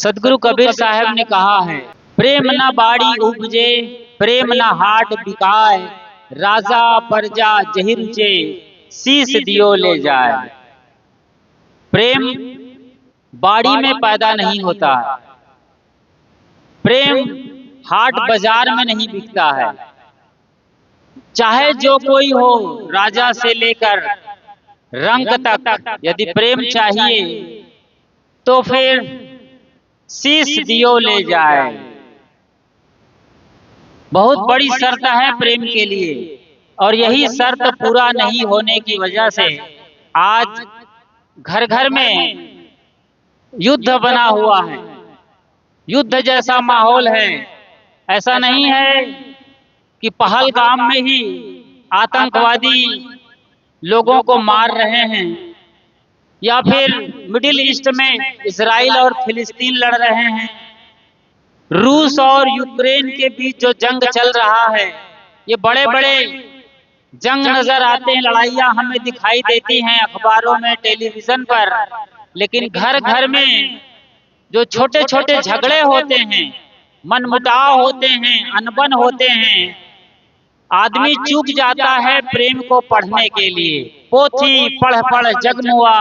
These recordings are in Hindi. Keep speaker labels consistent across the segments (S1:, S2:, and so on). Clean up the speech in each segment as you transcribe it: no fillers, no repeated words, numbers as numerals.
S1: सदगुरु कबीर साहब ने कहा है, प्रेम न बाड़ी उपजे, प्रेम न हाट बिकाए, राजा प्रजा जहिरुचे, शीस दियो ले जाए। प्रेम बाड़ी में पैदा नहीं होता है, प्रेम हाट बाजार में नहीं बिकता है। चाहे जो कोई हो, राजा से लेकर रंक तक, यदि प्रेम चाहिए तो फिर शीस दियो ले जाए। बहुत बड़ी शर्त है प्रेम के लिए, और यही शर्त पूरा नहीं होने की वजह से आज घर घर में युद्ध बना हुआ है, युद्ध जैसा माहौल है। ऐसा नहीं है कि पहलगाम में ही आतंकवादी लोगों को मार रहे हैं, या फिर मिडिल ईस्ट में इजराइल और फिलिस्तीन लड़ रहे हैं। रूस और यूक्रेन के बीच जो जंग चल रहा है, ये बड़े बड़े जंग नजर आते हैं, लड़ाइयां हमें दिखाई देती हैं अखबारों में, टेलीविजन पर। लेकिन घर घर में जो छोटे छोटे झगड़े होते हैं, मनमुटाव होते हैं, अनबन होते हैं, आदमी चूक जाता है प्रेम को पढ़ने के लिए। पोथी पढ़ पढ़ जगमुआ,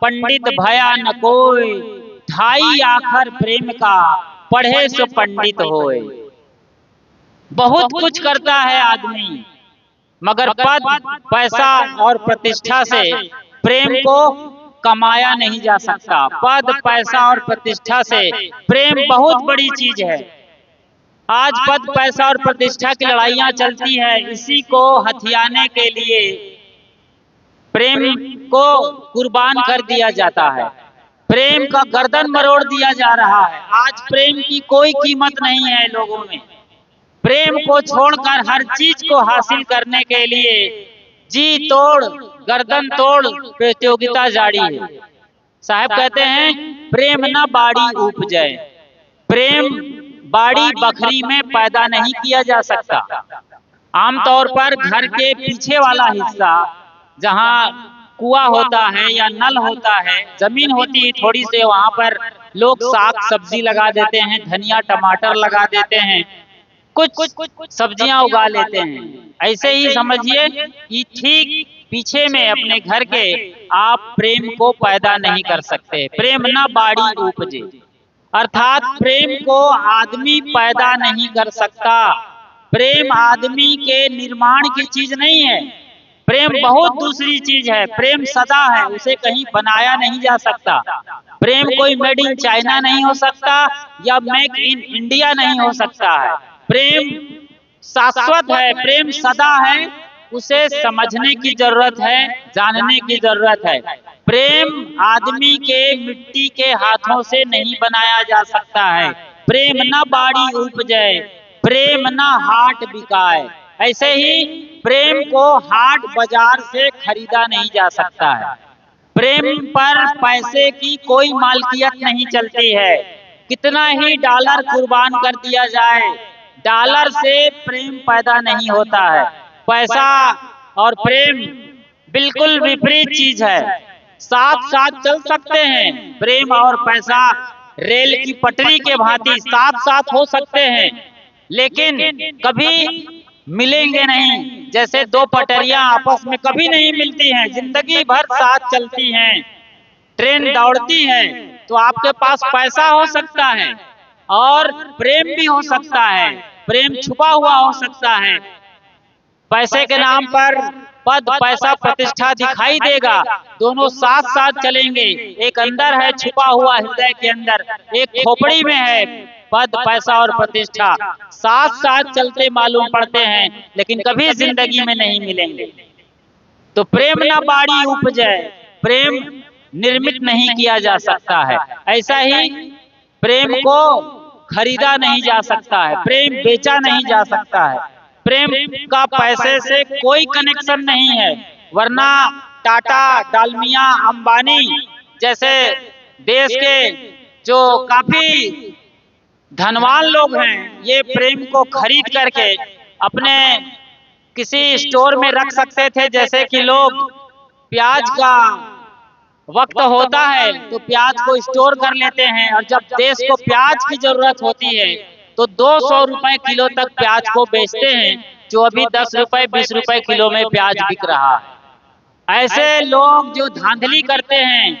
S1: पंडित भया न कोई, ढाई आखर प्रेम का, पढ़े सो पंडित होए। बहुत कुछ करता है आदमी, मगर पद पैसा और प्रतिष्ठा से प्रेम को कमाया नहीं जा सकता। पद पैसा और प्रतिष्ठा से प्रेम बहुत बड़ी चीज है। आज पद पैसा और प्रतिष्ठा की लड़ाइयां चलती है, इसी को हथियाने के लिए प्रेम को कुर्बान कर दिया जाता है, प्रेम का गर्दन मरोड़ दिया जा रहा है। आज प्रेम की कोई कीमत नहीं है लोगों में। प्रेम को छोड़कर हर चीज को हासिल करने के लिए जी तोड़ गर्दन तोड़ प्रतियोगिता जारी है। साहब कहते हैं, प्रेम न बाड़ी उपजे, प्रेम बाड़ी बखरी में पैदा नहीं किया जा सकता। आमतौर पर घर के पीछे वाला हिस्सा, जहां कुआं होता है या नल होता है, जमीन होती है थोड़ी से, वहां पर लोग साग सब्जी लगा देते हैं, धनिया टमाटर लगा देते हैं, कुछ सब्जियां उगा लेते हैं। ऐसे ही समझिए कि ठीक पीछे में अपने घर के आप प्रेम को पैदा नहीं कर सकते। प्रेम न बाड़ी उपजे, अर्थात प्रेम को आदमी पैदा नहीं कर सकता। प्रेम आदमी के निर्माण की चीज नहीं है, प्रेम बहुत दूसरी चीज है। प्रेम सदा है, उसे कहीं बनाया नहीं जा सकता। प्रेम कोई मेड इन चाइना नहीं हो सकता, या मेक इन इंडिया नहीं हो सकता है। प्रेम शाश्वत है, प्रेम सदा है, उसे समझने की जरूरत है, जानने की जरूरत है। प्रेम आदमी के मिट्टी के हाथों से नहीं बनाया जा सकता है। प्रेम न बाड़ी उपजे, प्रेम न हाट बिकाए। ऐसे ही प्रेम को हाट बाजार से खरीदा नहीं जा सकता है। प्रेम पर पैसे की कोई मालकियत नहीं चलती है। कितना ही डॉलर कुर्बान कर दिया जाए, डॉलर से प्रेम पैदा नहीं होता है। पैसा और प्रेम बिल्कुल विपरीत चीज है। साथ साथ चल सकते हैं, प्रेम और पैसा रेल की पटरी के भांति साथ साथ हो सकते हैं, लेकिन कभी मिलेंगे नहीं। जैसे दो पटरियां आपस में कभी नहीं मिलती हैं, जिंदगी भर साथ चलती हैं, ट्रेन दौड़ती है। तो आपके पास पैसा हो सकता है और प्रेम भी हो सकता है, प्रेम छुपा हुआ हो सकता है। पैसे के नाम पर पद पैसा प्रतिष्ठा दिखाई देगा, दोनों साथ साथ चलेंगे। एक अंदर है छुपा हुआ हृदय के अंदर, एक खोपड़ी में है पद पैसा और प्रतिष्ठा, साथ साथ चलते मालूम पड़ते हैं, लेकिन कभी जिंदगी में नहीं मिलेंगे। तो प्रेम न बाड़ी उपजे, प्रेम निर्मित नहीं किया जा सकता है। ऐसा ही प्रेम को खरीदा नहीं जा सकता है, प्रेम बेचा नहीं जा सकता है। प्रेम का पैसे से कोई कनेक्शन नहीं है, वरना टाटा, डालमिया, अंबानी जैसे देश के जो काफी धनवान लोग हैं, ये प्रेम को खरीद करके अपने किसी स्टोर में रख सकते थे। जैसे कि लोग प्याज का वक्त होता है तो प्याज को स्टोर कर लेते हैं, और जब देश को प्याज की जरूरत होती है तो 200 रुपए किलो तक प्याज को बेचते हैं, जो अभी 10 रुपए 20 रुपए किलो में प्याज बिक रहा है। ऐसे लोग जो धांधली करते हैं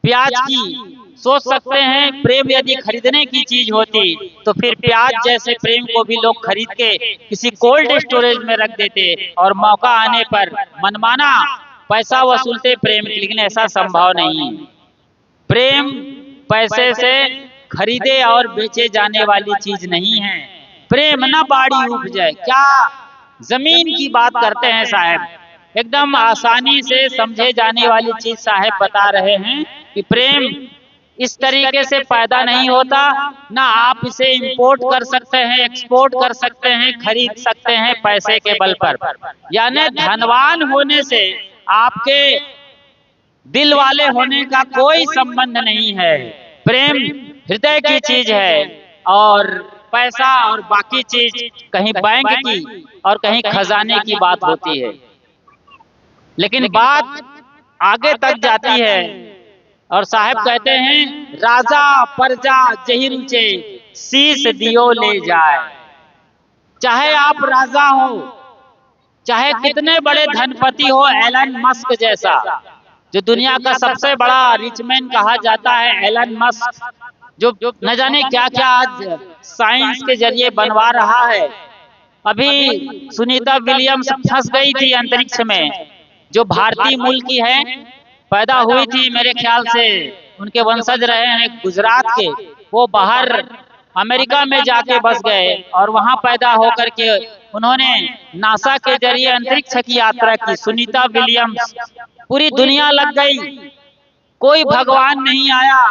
S1: प्याज की, सोच सकते हैं प्रेम यदि खरीदने की चीज होती तो फिर प्याज जैसे प्रेम को भी लोग खरीद के किसी कोल्ड स्टोरेज में रख देते और मौका आने पर मनमाना पैसा वसूलते प्रेम, लेकिन ऐसा संभव नहीं है। प्रेम पैसे से खरीदे और बेचे जाने वाली चीज नहीं है। प्रेम न बाड़ी उपजे, क्या जमीन की बात करते हैं साहब, एकदम आसानी से समझे जाने वाली चीज साहब बता रहे हैं कि प्रेम इस तरीके से पैदा नहीं होता, ना आप इसे इंपोर्ट कर सकते हैं, एक्सपोर्ट कर सकते हैं, खरीद सकते हैं पैसे के बल पर। यानी धनवान होने से आपके दिल वाले होने का कोई संबंध नहीं है। प्रेम हृदय की चीज है, और पैसा और बाकी चीज कहीं बैंक की और कहीं खजाने की बात होती है। लेकिन बात आगे तक जाती है और साहब कहते हैं राजा प्रजा जही रुचे शीश दियो ले जाए। चाहे आप राजा हो, चाहे कितने बड़े धनपति हो, एलन मस्क जैसा जो दुनिया का सबसे बड़ा रिचमैन कहा जाता है, एलन मस्क जो न जाने क्या क्या आज साइंस के जरिए बनवा रहा है। अभी सुनीता विलियम्स फंस गई थी अंतरिक्ष में, जो भारतीय मूल की है, पैदा हुई थी, मेरे ख्याल से उनके वंशज रहे हैं गुजरात के, वो बाहर अमेरिका में जाके बस गए और वहां पैदा होकर के उन्होंने नासा के जरिए अंतरिक्ष की यात्रा की। सुनीता विलियम्स, पूरी दुनिया लग गई, कोई भगवान नहीं आया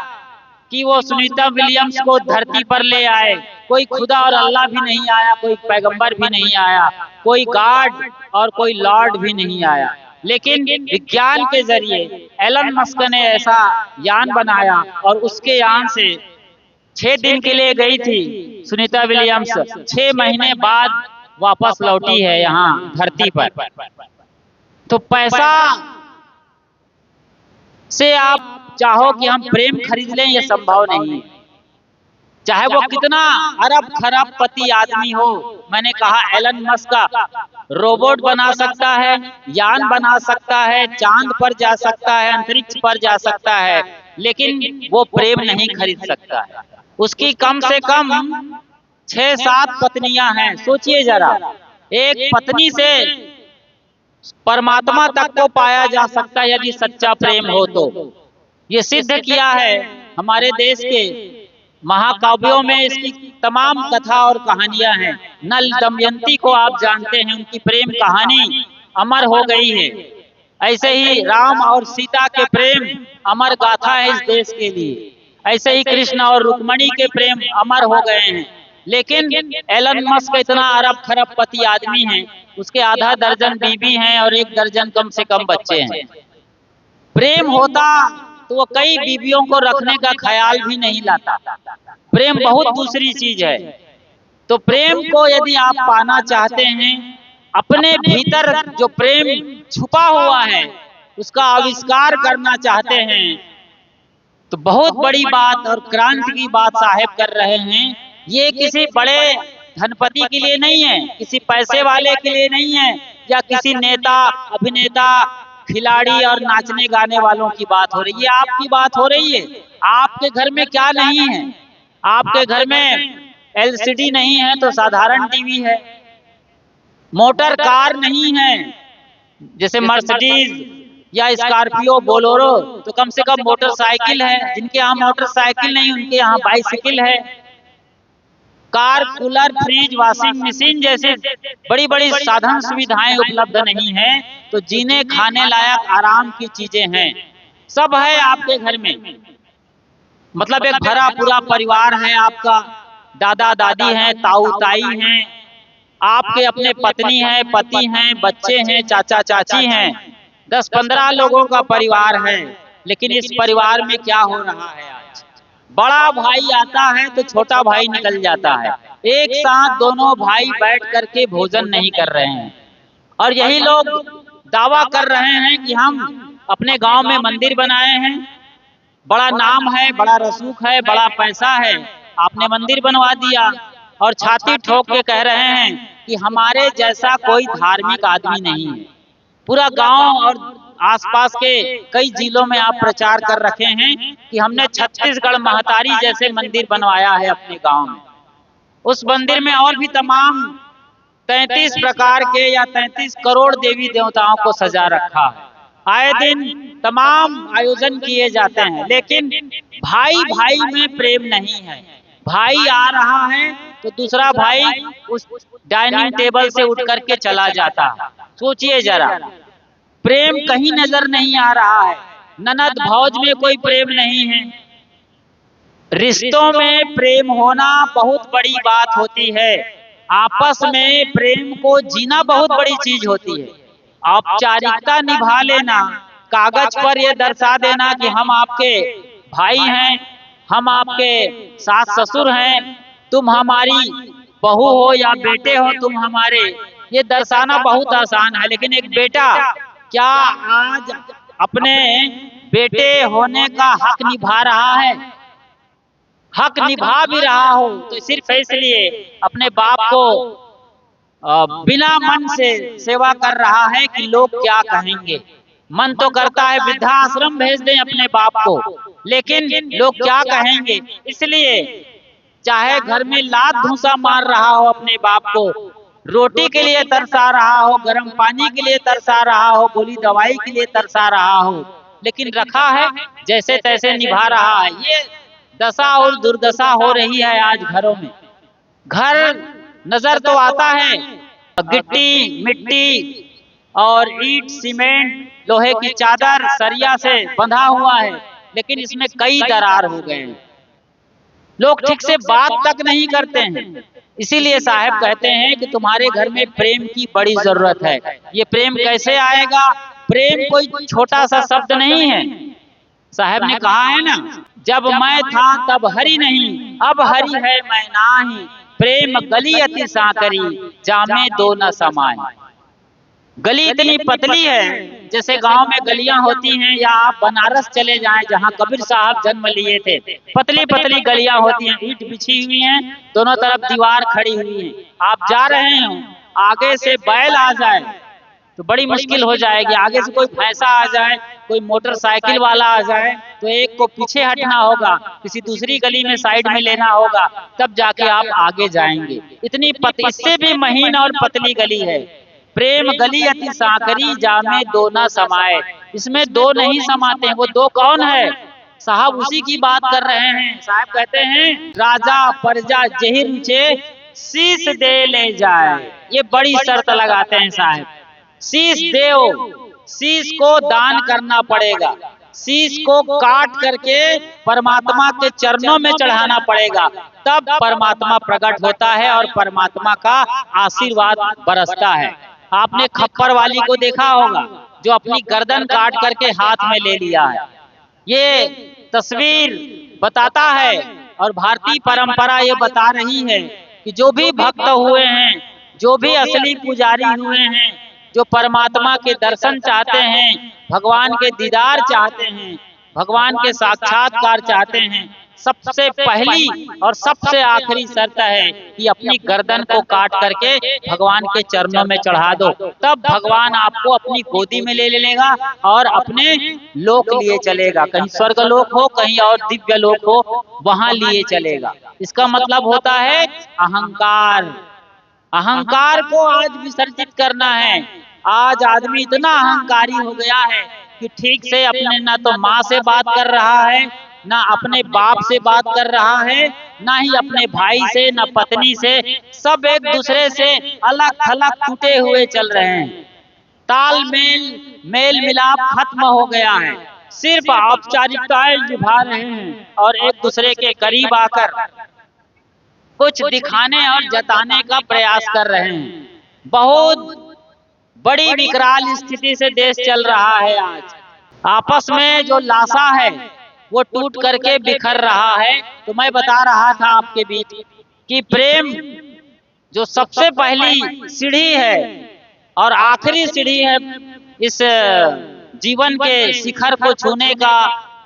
S1: कि वो सुनीता विलियम्स को धरती पर ले आए, कोई खुदा और अल्लाह भी नहीं आया, कोई पैगंबर भी नहीं आया, कोई गॉड और कोई लॉर्ड भी नहीं आया। लेकिन विज्ञान के जरिए एलन मस्क ने ऐसा यान बनाया और उसके यान से 6 दिन के लिए गई थी सुनीता विलियम्स, 6 महीने बाद वापस लौटी है यहाँ धरती पर। तो पैसा से आप चाहो कि हम प्रेम खरीद लें, यह संभव नहीं है। चाहे वो कितना अरब खरब पति आदमी हो, मैंने कहा एलन मस्क का रोबोट बना सकता है, यान बना सकता है, चांद पर जा सकता है, अंतरिक्ष पर जा सकता है, लेकिन वो प्रेम नहीं खरीद सकता है। उसकी कम से कम 6-7 पत्नियां हैं। सोचिए जरा, एक पत्नी से परमात्मा तक को पाया जा सकता है यदि सच्चा प्रेम हो तो। ये सिद्ध किया है हमारे देश के महाकाव्यों में, इसकी तमाम कथा और कहानियां हैं। नल दमयंती को आप जानते हैं, उनकी प्रेम कहानी अमर हो गई है। ऐसे ही राम और सीता के प्रेम अमर गाथा है इस देश के लिए। ऐसे ही कृष्ण और रुक्मणी के प्रेम अमर हो गए हैं। लेकिन एलन मस्क इतना अरब खरब पति आदमी है, उसके आधा दर्जन बीवी हैं और 1 दर्जन कम से कम बच्चे हैं। प्रेम होता तो वो कई बीवियों को रखने का ख्याल भी नहीं लाता। प्रेम बहुत दूसरी चीज है। तो प्रेम को यदि आप पाना चाहते हैं, अपने भीतर जो प्रेम छुपा हुआ है उसका आविष्कार करना चाहते हैं, तो बहुत बड़ी बात और क्रांति की बात साहब कर रहे हैं। ये किसी बड़े धनपति के लिए नहीं है, किसी पैसे वाले के लिए नहीं है, या किसी नेता अभिनेता खिलाड़ी और नाचने गाने वालों की बात हो रही है। आपकी बात हो रही है। आपके घर में क्या नहीं है? आपके घर में एलसीडी नहीं है तो साधारण टीवी है, मोटर कार नहीं है जैसे मर्सिडीज या स्कॉर्पियो बोलेरो, तो कम से कम मोटरसाइकिल है। जिनके यहाँ मोटरसाइकिल नहीं उनके यहाँ बाइसिकल है। Car, cooler, fridge, washing machine जैसे बड़ी बड़ी साधन सुविधाएं उपलब्ध नहीं है, तो जीने खाने लायक आराम की चीजें हैं, सब है आपके घर में। मतलब एक भरा पूरा परिवार है आपका, दादा दादी हैं, ताऊ ताई हैं, आपके अपने पत्नी हैं, पति हैं, बच्चे हैं, चाचा चाची हैं, 10-15 लोगों का परिवार है। लेकिन इस परिवार में क्या हो रहा है आज? बड़ा भाई आता है तो छोटा भाई निकल जाता है। एक साथ दोनों भाई बैठ करके भोजन नहीं कर रहे हैं, और यही लोग दावा कर रहे हैं कि हम अपने गांव में मंदिर बनाए हैं, बड़ा नाम है, बड़ा रसूख है, बड़ा पैसा है, आपने मंदिर बनवा दिया और छाती ठोक के कह रहे हैं कि हमारे जैसा कोई धार्मिक आदमी नहीं है। पूरा गांव और आसपास के कई जिलों में आप प्रचार कर रखे हैं कि हमने छत्तीसगढ़ महतारी जैसे मंदिर बनवाया है अपने गांव में। उस मंदिर में और भी तमाम 33 प्रकार के या 33 करोड़ देवी देवताओं को सजा रखा है। आए दिन तमाम आयोजन किए जाते हैं, लेकिन भाई भाई में प्रेम नहीं है। भाई आ रहा है तो दूसरा भाई उस डाइनिंग टेबल से उठ करके चला जाता है। सोचिए जरा, प्रेम कहीं नजर नहीं आ रहा है। ननद भौज में कोई प्रेम नहीं है। रिश्तों में प्रेम होना बहुत बड़ी बात होती है। आपस में प्रेम को जीना बहुत बड़ी चीज होती है। औपचारिकता निभा लेना, कागज पर यह दर्शा देना कि हम आपके भाई हैं, हम आपके सास ससुर हैं, तुम हमारी बहू हो या बेटे हो तुम हमारे, ये दर्शाना बहुत आसान है। लेकिन एक बेटा क्या आज अपने बेटे होने का हक निभा रहा है? हक निभा भी रहा हो तो सिर्फ इसलिए अपने बाप को बिना मन से सेवा कर रहा है कि लोग क्या कहेंगे। मन तो करता है वृद्धाश्रम भेज दें अपने बाप को, लेकिन लोग क्या कहेंगे, इसलिए चाहे घर में लात धूसा मार रहा हो अपने बाप को, रोटी के लिए तरसा रहा हो, गर्म पानी के लिए तरसा रहा हो, गोली दवाई के लिए तरसा रहा हो, लेकिन रखा है जैसे तैसे निभा रहा है। ये दशा और दुर्दशा हो रही है आज घरों में। घर नजर तो आता है, गिट्टी मिट्टी और ईंट सीमेंट लोहे की चादर सरिया से बंधा हुआ है, लेकिन इसमें कई दरार हो गए हैं। लोग ठीक से बात तक नहीं करते हैं। इसीलिए साहब कहते हैं कि तुम्हारे घर में प्रेम की बड़ी जरूरत है। ये प्रेम कैसे आएगा? प्रेम कोई छोटा सा शब्द नहीं है। साहब ने कहा है ना, जब मैं था तब हरि नहीं, अब हरि है मैं नाही, प्रेम गली अति साकरी, जामे दो न समाए। गली इतनी पतली है, जैसे गांव में गलियां होती हैं, या आप बनारस चले जाएं जहां कबीर साहब जन्म लिए थे, पतली पतली गलियां होती हैं, ईंट बिछी हुई हैं, दोनों तरफ दीवार खड़ी हुई है। आप जा रहे हो, आगे से बैल आ जाए तो बड़ी मुश्किल हो जाएगी। आगे से कोई भैंसा आ जाए, कोई मोटरसाइकिल वाला आ जाए, तो एक को पीछे हटना होगा, किसी दूसरी गली में साइड में लेना होगा, तब जाके आप आगे जाएंगे। इतनी इससे भी महीन और पतली गली है। प्रेम गली अति साकरी, जामे दो न समाए। इसमें दो नहीं समाते हैं। वो दो कौन है? साहब उसी की बात कर रहे हैं। साहब कहते हैं, राजा प्रजा जहिर रुचे, शीश दे ले जाए। ये बड़ी शर्त लगाते हैं साहब, शीश देओ, शीश को दान करना पड़ेगा, शीश को काट करके परमात्मा के चरणों में चढ़ाना पड़ेगा, तब परमात्मा प्रकट होता है और परमात्मा का आशीर्वाद बरसता है। आपने खप्पर वाली को देखा होगा जो अपनी गर्दन काट करके हाथ में ले लिया है। ये तस्वीर बताता है और भारतीय परंपरा ये बता रही है कि जो भी भक्त हुए हैं, जो भी असली पुजारी हुए हैं, जो परमात्मा के दर्शन चाहते हैं, भगवान के दीदार चाहते हैं, भगवान के साक्षात्कार चाहते हैं, सबसे पहली और सबसे आखिरी शर्त है कि अपनी गर्दन को काट करके भगवान के चरणों में चढ़ा दो, तब भगवान आपको अपनी गोदी में ले लेगा और अपने लोक लिए चलेगा। कहीं स्वर्ग लोक हो, कहीं और दिव्य लोक हो, वहां लिए चलेगा। इसका मतलब होता है अहंकार। अहंकार को आज विसर्जित करना है। आज आदमी इतना अहंकारी हो गया है कि ठीक से अपने ना तो माँ से बात कर रहा है, ना अपने बाप से बात कर रहा है, ना ही अपने भाई से, ना पत्नी से। सब एक दूसरे से अलग थलग टूटे हुए चल रहे हैं। तालमेल मेल मिलाप खत्म हो गया है। सिर्फ औपचारिकताएं निभा रहे हैं और एक दूसरे के करीब आकर कुछ दिखाने और जताने का प्रयास कर रहे हैं। बहुत बड़ी विकराल स्थिति से देश चल रहा है। आज आपस में जो लाशा है वो टूट करके बिखर रहा है। तो मैं बता रहा था आपके बीच कि प्रेम जो सबसे पहली सीढ़ी है और आखिरी सीढ़ी है इस जीवन के शिखर को छूने का,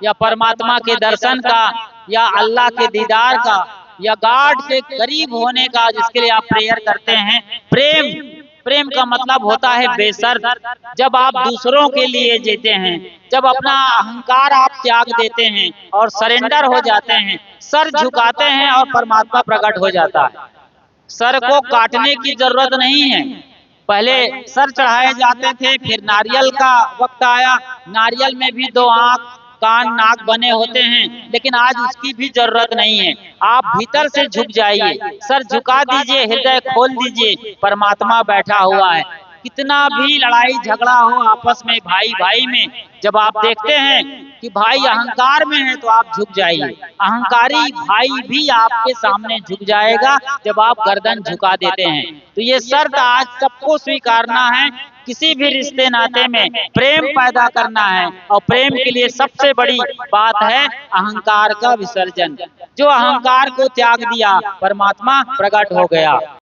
S1: या परमात्मा के दर्शन का, या अल्लाह के दीदार का, या गॉड के करीब होने का, जिसके लिए आप प्रेयर करते हैं। प्रेम, प्रेम का मतलब होता है बेसर्त। जब आप दूसरों के लिए जीते हैं, जब अपना अहंकार आप त्याग देते हैं और सरेंडर हो जाते हैं, सर झुकाते हैं और परमात्मा प्रकट हो जाता है। सर को काटने की जरूरत नहीं है। पहले सर चढ़ाए जाते थे, फिर नारियल का वक्त आया। नारियल में भी 2 आंख, कान, नाक बने होते हैं, लेकिन आज उसकी भी जरूरत नहीं है। आप भीतर से झुक जाइए, सर झुका दीजिए, हृदय खोल दीजिए, परमात्मा बैठा हुआ है। कितना भी लड़ाई झगड़ा हो आपस में, भाई भाई में, जब आप देखते हैं कि भाई अहंकार में है तो आप झुक जाइए। अहंकारी भाई भी आपके सामने झुक जाएगा जब आप गर्दन झुका देते हैं। तो ये शर्त आज सबको स्वीकारना है। किसी भी रिश्ते नाते में प्रेम पैदा करना है, और प्रेम के लिए सबसे बड़ी बात है अहंकार का विसर्जन। जो अहंकार को त्याग दिया, परमात्मा प्रकट हो गया।